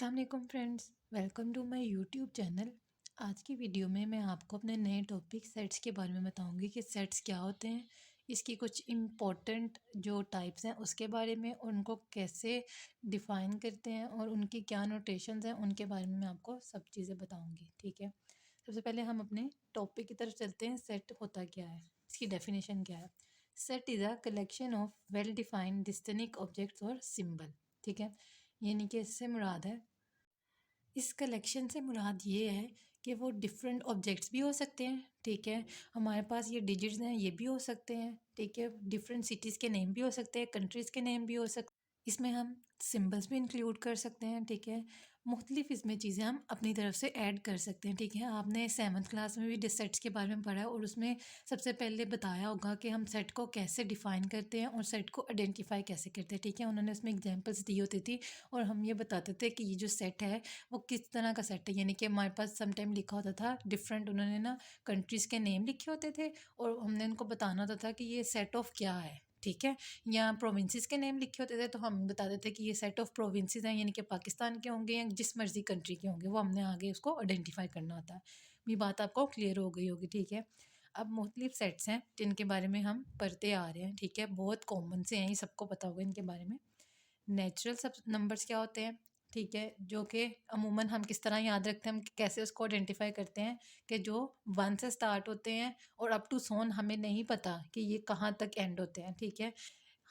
अस्सलाम वालेकुम friends, welcome to my YouTube channel. आज की वीडियो में मैं आपको अपने नए टॉपिक सेट्स के बारे में बताऊंगी कि सेट्स क्या होते हैं, इसकी कुछ इम्पोर्टेंट जो टाइप्स हैं उसके बारे में, और उनको कैसे डिफ़ाइन करते हैं और उनकी क्या नोटेशंस हैं उनके बारे में मैं आपको सब चीज़ें बताऊंगी। ठीक है, सबसे पहले हम अपने टॉपिक की तरफ चलते हैं। सेट होता क्या है, इसकी डेफिनेशन क्या है। Set is a collection of well defined distinct objects और सिंबल। ठीक है, यानी कि इससे मुराद है, इस कलेक्शन से मुराद ये है कि वो डिफरेंट ऑब्जेक्ट्स भी हो सकते हैं। ठीक है, हमारे पास ये डिजिट्स हैं, ये भी हो सकते हैं। ठीक है, डिफरेंट सिटीज़ के नेम भी हो सकते हैं, कंट्रीज़ के नेम भी हो सकते हैं। इसमें हम सिंबल्स भी इंक्लूड कर सकते हैं। ठीक है, मुख्तलिफ इसमें चीज़ें हम अपनी तरफ से ऐड कर सकते हैं। ठीक है, आपने 7th क्लास में भी सेट्स के बारे में पढ़ा है और उसमें सबसे पहले बताया होगा कि हम सेट को कैसे डिफ़ाइन करते हैं और सेट को आइडेंटिफाई कैसे करते हैं। ठीक है, उन्होंने उसमें एग्जांपल्स दी होती थी और हम ये बताते थे कि ये जो सेट है वो किस तरह का सेट है। यानी कि हमारे पास समटाइम लिखा होता था डिफरेंट, उन्होंने ना कंट्रीज़ के नेम लिखे होते थे और हमने उनको बताना होता था कि ये सेट ऑफ क्या है। ठीक है, या प्रोविंसेस के नेम लिखे होते थे तो हम बताते थे कि ये सेट ऑफ प्रोविंसेस हैं, यानी कि पाकिस्तान के होंगे या जिस मर्जी कंट्री के होंगे, वो हमने आगे उसको आइडेंटिफाई करना होता है। ये बात आपको क्लियर हो गई होगी। ठीक है, अब मुख्तलिफ सेट्स हैं जिनके बारे में हम पढ़ते आ रहे हैं। ठीक है, बहुत कॉमन से हैं, ये सबको पता होगा इनके बारे में। नेचुरल सब नंबर्स क्या होते हैं, ठीक है, जो कि अमूमन हम किस तरह याद रखते हैं, हम कैसे उसको आइडेंटिफाई करते हैं कि जो 1 से स्टार्ट होते हैं और अप टू सोन हमें नहीं पता कि ये कहाँ तक एंड होते हैं। ठीक है,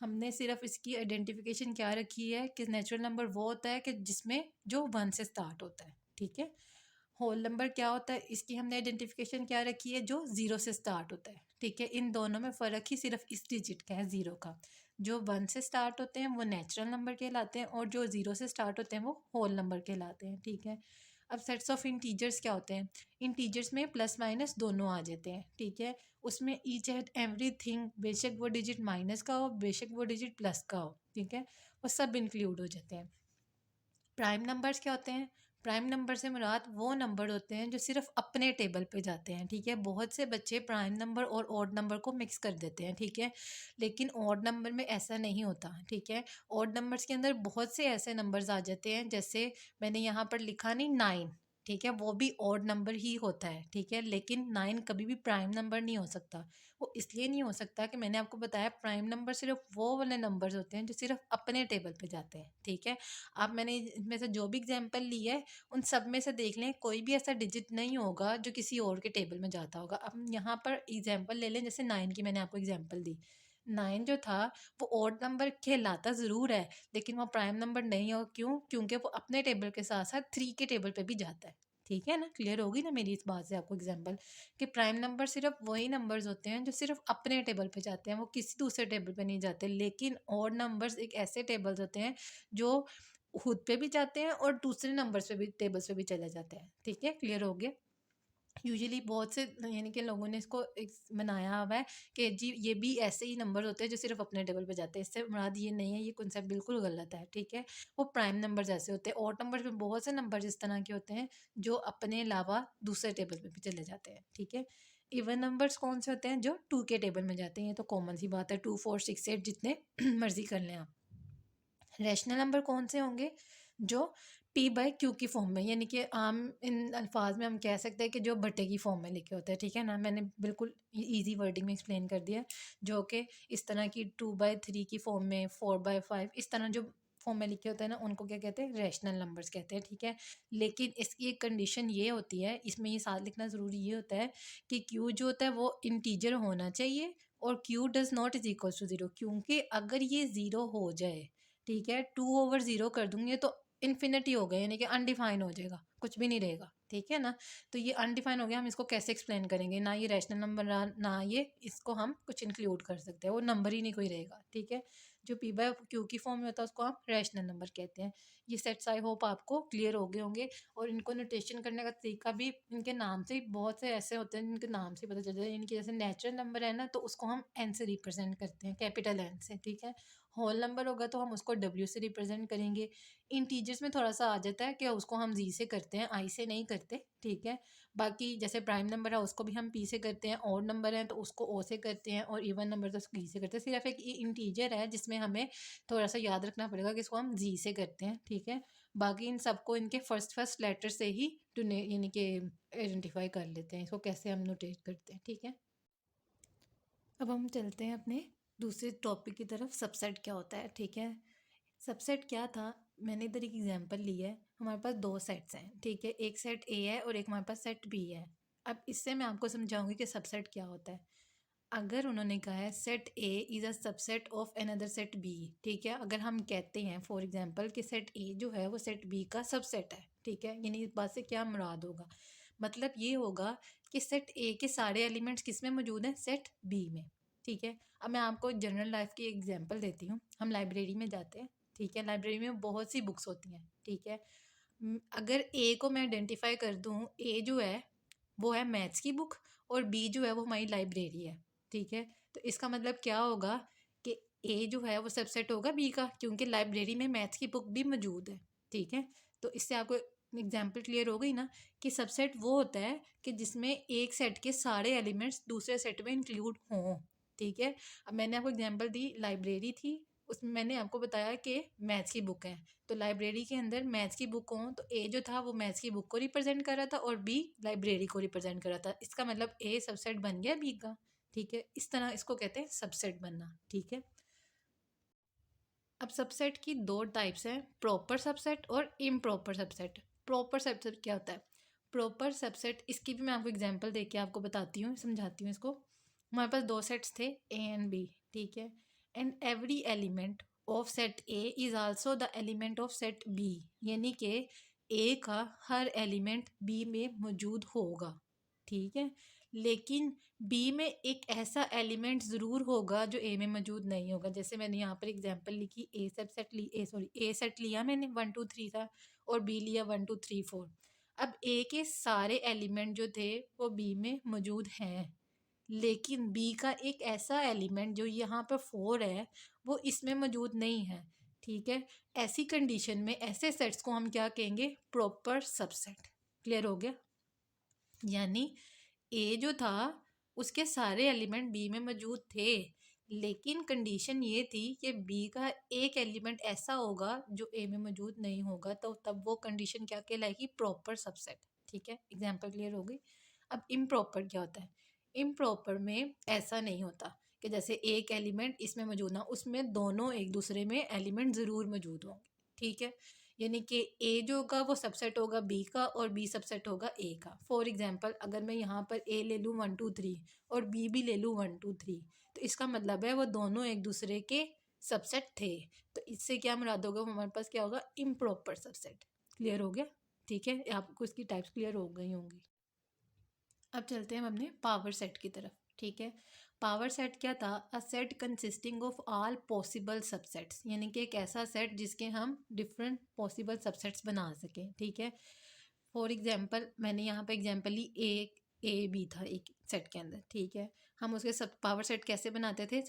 हमने सिर्फ इसकी आइडेंटिफिकेशन क्या रखी है कि नेचुरल नंबर वो होता है कि जिसमें जो 1 से स्टार्ट होता है। ठीक है, होल नंबर क्या होता है, इसकी हमने आइडेंटिफिकेशन क्या रखी है, जो ज़ीरो से स्टार्ट होता है। ठीक है, इन दोनों में फ़र्क ही सिर्फ इस डिजिट का है, ज़ीरो का। जो 1 से स्टार्ट होते हैं वो नेचुरल नंबर कहलाते हैं और जो ज़ीरो से स्टार्ट होते हैं वो होल नंबर कहलाते हैं। ठीक है, अब सेट्स ऑफ इंटीजर्स क्या होते हैं, इंटीजर्स में प्लस माइनस दोनों आ जाते हैं। ठीक है, उसमें ईच एंड एवरी थिंग, बेशक वो डिजिट माइनस का हो बेशक वो डिजिट प्लस का हो, ठीक है, वो सब इंक्लूड हो जाते हैं। प्राइम नंबर्स क्या होते हैं, प्राइम नंबर से मुराद वो नंबर होते हैं जो सिर्फ अपने टेबल पे जाते हैं। ठीक है, बहुत से बच्चे प्राइम नंबर और ऑड नंबर को मिक्स कर देते हैं। ठीक है, लेकिन ऑड नंबर में ऐसा नहीं होता। ठीक है, ऑड नंबर्स के अंदर बहुत से ऐसे नंबर्स आ जाते हैं, जैसे मैंने यहाँ पर लिखा नहीं 9। ठीक है, वो भी ऑड नंबर ही होता है। ठीक है, लेकिन 9 कभी भी प्राइम नंबर नहीं हो सकता। वो इसलिए नहीं हो सकता कि मैंने आपको बताया प्राइम नंबर सिर्फ वो वाले नंबर्स होते हैं जो सिर्फ अपने टेबल पे जाते हैं। ठीक है, आप मैंने इनमें से जो भी एग्जांपल ली है उन सब में से देख लें, कोई भी ऐसा डिजिट नहीं होगा जो किसी और के टेबल में जाता होगा। अब यहाँ पर एग्जांपल ले लें, जैसे 9 की मैंने आपको एग्जांपल दी। 9 जो था वो ऑड नंबर कहलाता ज़रूर है, लेकिन वो प्राइम नंबर नहीं हो। क्यों? क्योंकि वो अपने टेबल के साथ साथ 3 के टेबल पे भी जाता है। ठीक है ना, क्लियर होगी ना मेरी इस बात से आपको एग्जांपल, कि प्राइम नंबर सिर्फ वही नंबर्स होते हैं जो सिर्फ अपने टेबल पे जाते हैं, वो किसी दूसरे टेबल पे नहीं जाते। लेकिन ऑड नंबर्स एक ऐसे टेबल्स होते हैं जो खुद पे भी जाते हैं और दूसरे नंबर्स पे भी, टेबल्स पे भी चले जाते हैं। ठीक है, क्लियर हो गया। यूजुअली बहुत से यानी कि लोगों ने इसको एक बनाया हुआ है कि जी ये भी ऐसे ही नंबर होते हैं जो सिर्फ अपने टेबल पे जाते हैं। इससे मुराद ये नहीं है, ये कॉन्सेप्ट बिल्कुल गलत है। ठीक है, वो प्राइम नंबर्स ऐसे होते हैं। ऑड नंबर्स में बहुत से नंबर इस तरह के होते हैं जो अपने अलावा दूसरे टेबल पे भी चले जाते हैं। ठीक है, इवन नंबर्स कौन से होते हैं, जो 2 के टेबल में जाते हैं। ये तो कॉमन सी बात है, 2 4 6 8 जितने मर्जी कर लें आप। रैशनल नंबर कौन से होंगे, जो पी बाई क्यू की फॉर्म में, यानी कि आम इन अल्फाज में हम कह सकते हैं कि जो बटे की फॉर्म में लिखे होते हैं। ठीक है ना, मैंने बिल्कुल इजी वर्डिंग में एक्सप्लेन कर दिया। जो कि इस तरह की 2/3 की फॉर्म में, 4/5 इस तरह जो फॉर्म में लिखे होते हैं ना, उनको क्या कहते हैं, रैशनल नंबर्स कहते हैं। ठीक है, लेकिन इसकी एक कंडीशन ये होती है, इसमें ये साथ लिखना ज़रूरी ये होता है कि क्यू जो होता है वो इंटीजर होना चाहिए और q does not is equal to zero. क्योंकि अगर ये ज़ीरो हो जाए, ठीक है, 2/0 कर दूंगी तो इन्फिनिटी हो गया, यानी कि अनडिफाइन हो जाएगा, कुछ भी नहीं रहेगा। ठीक है ना, तो ये अनडिफाइन हो गया, हम इसको कैसे एक्सप्लेन करेंगे, ना ये रैशनल नंबर ना ये इसको हम कुछ इंक्लूड कर सकते हैं, वो नंबर ही नहीं कोई रहेगा। ठीक है, जो पी बाय क्यू की फॉर्म में होता है उसको हम रैशनल नंबर कहते हैं। ये सेट्स आई होप आपको क्लियर हो गए होंगे, और इनको नोटेशन करने का तरीका भी इनके नाम से ही, बहुत से ऐसे होते हैं जिनके नाम से पता चल जाता है। इनके जैसे नेचुरल नंबर है ना, तो उसको हम एन से रिप्रेजेंट करते हैं, कैपिटल एन से। ठीक है, होल नंबर होगा तो हम उसको डब्ल्यू से रिप्रेजेंट करेंगे। इंटीजर्स में थोड़ा सा आ जाता है कि उसको हम जी से करते हैं, आई से नहीं करते, ठीक है। बाकी जैसे प्राइम नंबर है उसको भी हम पी से करते हैं, ऑड नंबर है तो उसको ओ से करते हैं, और इवन नंबर तो उसको ई से करते हैं। सिर्फ एक इंटीजर है जिसमें हमें थोड़ा सा याद रखना पड़ेगा कि इसको हम जी से करते हैं, ठीक है। बाकी इन सबको इनके फर्स्ट लेटर से ही यानी कि आइडेंटिफाई कर लेते हैं, इसको कैसे हम नोटेट करते हैं, ठीक है। अब हम चलते हैं अपने दूसरे टॉपिक की तरफ, सबसेट क्या होता है, ठीक है। सबसेट क्या था, मैंने इधर एक एग्जांपल ली है। हमारे पास दो सेट्स हैं, ठीक है, एक सेट ए है और एक हमारे पास सेट बी है। अब इससे मैं आपको समझाऊंगी कि सबसेट क्या होता है। अगर उन्होंने कहा है set A is a subset of another set B, ठीक है, अगर हम कहते हैं फॉर एग्जांपल कि सेट ए जो है वो सेट बी का सबसेट है, ठीक है, यानी इस बात से क्या मुराद होगा, मतलब ये होगा कि सेट ए के सारे एलिमेंट्स किस में मौजूद हैं, सेट बी में, ठीक है। अब मैं आपको जनरल लाइफ की एग्जांपल देती हूँ। हम लाइब्रेरी में जाते हैं, ठीक है, लाइब्रेरी में बहुत सी बुक्स होती हैं, ठीक है। अगर ए को मैं आइडेंटिफाई कर दूँ, ए जो है वो है मैथ्स की बुक और बी जो है वो हमारी लाइब्रेरी है, ठीक है। तो इसका मतलब क्या होगा कि ए जो है वो सबसेट होगा बी का, क्योंकि लाइब्रेरी में मैथ्स की बुक भी मौजूद है, ठीक है। तो इससे आपको एग्जाम्पल क्लियर हो गई ना कि सबसेट वो होता है कि जिसमें एक सेट के सारे एलिमेंट्स दूसरे सेट में इंक्लूड हों, ठीक है। अब मैंने आपको एग्जांपल दी, लाइब्रेरी थी, उसमें मैंने आपको बताया कि मैथ्स की बुक है, तो लाइब्रेरी के अंदर मैथ्स की बुक हो तो ए जो था वो मैथ्स की बुक को रिप्रेजेंट कर रहा था और बी लाइब्रेरी को रिप्रेजेंट कर रहा था। इसका मतलब ए सबसेट बन गया बी का, ठीक है। इस तरह इसको कहते हैं सबसेट बनना, ठीक है। अब सबसेट की दो टाइप्स हैं, प्रॉपर सबसेट और इम्प्रॉपर सबसेट। प्रॉपर सबसेट क्या होता है, प्रॉपर सबसेट, इसकी भी मैं आपको एग्जांपल दे के आपको बताती हूँ, समझाती हूँ इसको। हमारे पास दो सेट्स थे ए एंड बी, ठीक है, and every element of set A is also the element of set B, यानी कि ए का हर एलिमेंट बी में मौजूद होगा, ठीक है। लेकिन बी में एक ऐसा एलिमेंट ज़रूर होगा जो ए में मौजूद नहीं होगा। जैसे मैंने यहाँ पर एग्जांपल लिखी, ए सेट लिया मैंने 1 2 3 था और बी लिया 1 2 3 4। अब ए के सारे एलिमेंट जो थे वो बी में मौजूद हैं, लेकिन बी का एक ऐसा एलिमेंट जो यहाँ पर 4 है वो इसमें मौजूद नहीं है, ठीक है। ऐसी कंडीशन में ऐसे सेट्स को हम क्या कहेंगे, प्रॉपर सबसेट। क्लियर हो गया, यानी ए जो था उसके सारे एलिमेंट बी में मौजूद थे, लेकिन कंडीशन ये थी कि बी का एक एलिमेंट ऐसा होगा जो ए में मौजूद नहीं होगा, तो तब वो कंडीशन क्या कहलाएगी, प्रॉपर सबसेट, ठीक है। एग्जांपल क्लियर हो गई। अब इम्प्रॉपर क्या होता है, इम्प्रॉपर में ऐसा नहीं होता कि जैसे एक एलिमेंट इसमें मौजूद ना, उसमें दोनों एक दूसरे में एलिमेंट ज़रूर मौजूद होंगे, ठीक है। यानी कि ए जो होगा वो सबसेट होगा बी का और बी सबसेट होगा ए का। फॉर एग्जांपल अगर मैं यहाँ पर ए ले लूँ 1 2 3 और बी भी ले लूँ 1 2 3, तो इसका मतलब है वो दोनों एक दूसरे के सबसेट थे। तो इससे क्या मुराद होगा, हमारे पास क्या होगा, इम्प्रॉपर सबसेट। क्लियर हो गया, ठीक है, आपको इसकी टाइप्स क्लियर हो गई होंगी। अब चलते हैं हम अपने पावर सेट की तरफ, ठीक है। पावर सेट क्या था, a set consisting of all possible subsets, यानी कि एक ऐसा सेट जिसके हम डिफरेंट पॉसिबल सबसेट्स बना सकें, ठीक है। फॉर एग्जांपल मैंने यहाँ पे एग्जांपल ली, ए बी था एक सेट के अंदर, ठीक है। हम उसके सब पावर सेट कैसे बनाते थे,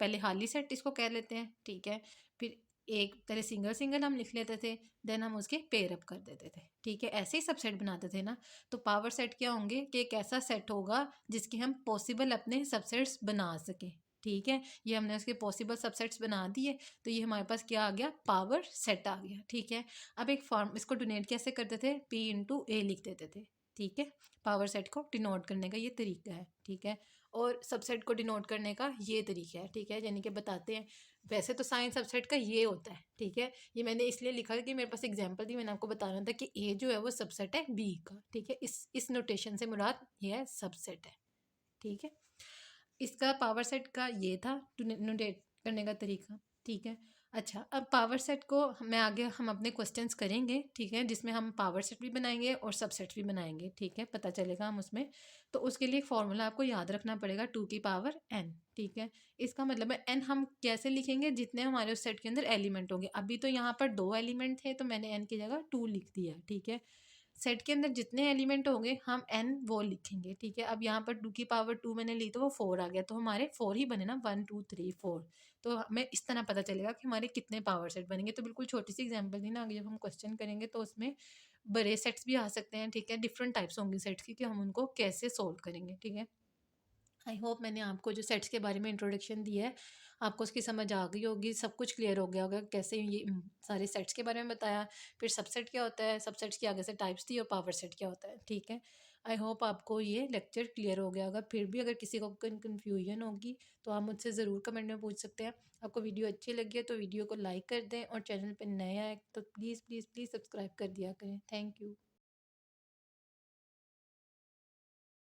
पहले हाली सेट इसको कह लेते हैं, ठीक है। फिर एक पहले सिंगल सिंगल हम लिख लेते थे, देन हम उसके पेयर अप कर देते थे, ठीक है। ऐसे ही सब सेट बनाते थे ना। तो पावर सेट क्या होंगे कि एक ऐसा सेट होगा जिसके हम पॉसिबल अपने सबसेट्स बना सकें, ठीक है। ये हमने उसके पॉसिबल सबसेट्स बना दिए, तो ये हमारे पास क्या आ गया, पावर सेट आ गया, ठीक है। अब एक फॉर्म, इसको डिनोट कैसे करते थे, पी इंटू ए लिख देते थे, ठीक है। पावर सेट को डिनोट करने का ये तरीका है, ठीक है। और सबसेट को डिनोट करने का ये तरीका है, ठीक है, यानी कि बताते हैं। वैसे तो साइन सबसेट का ये होता है, ठीक है। ये मैंने इसलिए लिखा कि मेरे पास एग्जांपल थी, मैंने आपको बताना था कि ए जो है वो सबसेट है बी का, ठीक है। इस नोटेशन से मुराद ये है सबसेट है, ठीक है। इसका पावर सेट का ये था नोटेट करने का तरीका, ठीक है। अच्छा, अब पावर सेट को मैं आगे हम अपने क्वेश्चंस करेंगे, ठीक है, जिसमें हम पावर सेट भी बनाएंगे और सबसेट भी बनाएंगे, ठीक है, पता चलेगा हम उसमें। तो उसके लिए एक फॉर्मूला आपको याद रखना पड़ेगा, 2 की पावर n, ठीक है। इसका मतलब है n हम कैसे लिखेंगे, जितने हमारे उस सेट के अंदर एलिमेंट होंगे। अभी तो यहाँ पर 2 एलिमेंट थे तो मैंने n की जगह 2 लिख दिया, ठीक है। सेट के अंदर जितने एलिमेंट होंगे हम n वो लिखेंगे, ठीक है। अब यहाँ पर 2 की पावर 2 मैंने ली तो वो 4 आ गया, तो हमारे 4 ही बने ना, 1 2 3 4। तो हमें इस तरह पता चलेगा कि हमारे कितने पावर सेट बनेंगे। तो बिल्कुल छोटी सी एग्जांपल थी ना, आगे जब हम क्वेश्चन करेंगे तो उसमें बड़े सेट्स भी आ सकते हैं, ठीक है, डिफरेंट टाइप्स होंगे सेट्स की कि हम उनको कैसे सोल्व करेंगे, ठीक है। आई होप मैंने आपको जो सेट्स के बारे में इंट्रोडक्शन दिया है, आपको उसकी समझ आ गई होगी, सब कुछ क्लियर हो गया होगा कैसे ये सारे सेट्स के बारे में बताया। फिर सबसेट क्या होता है, सबसेट्स की आगे से टाइप्स थी, और पावर सेट क्या होता है, ठीक है। आई होप आपको ये लेक्चर क्लियर हो गया होगा। फिर भी अगर किसी को कन्फ्यूजन होगी तो आप मुझसे ज़रूर कमेंट में पूछ सकते हैं। आपको वीडियो अच्छी लगी है तो वीडियो को लाइक कर दें, और चैनल पर नए आए तो प्लीज़ प्लीज़ प्लीज़ सब्सक्राइब कर दिया करें। Thank you.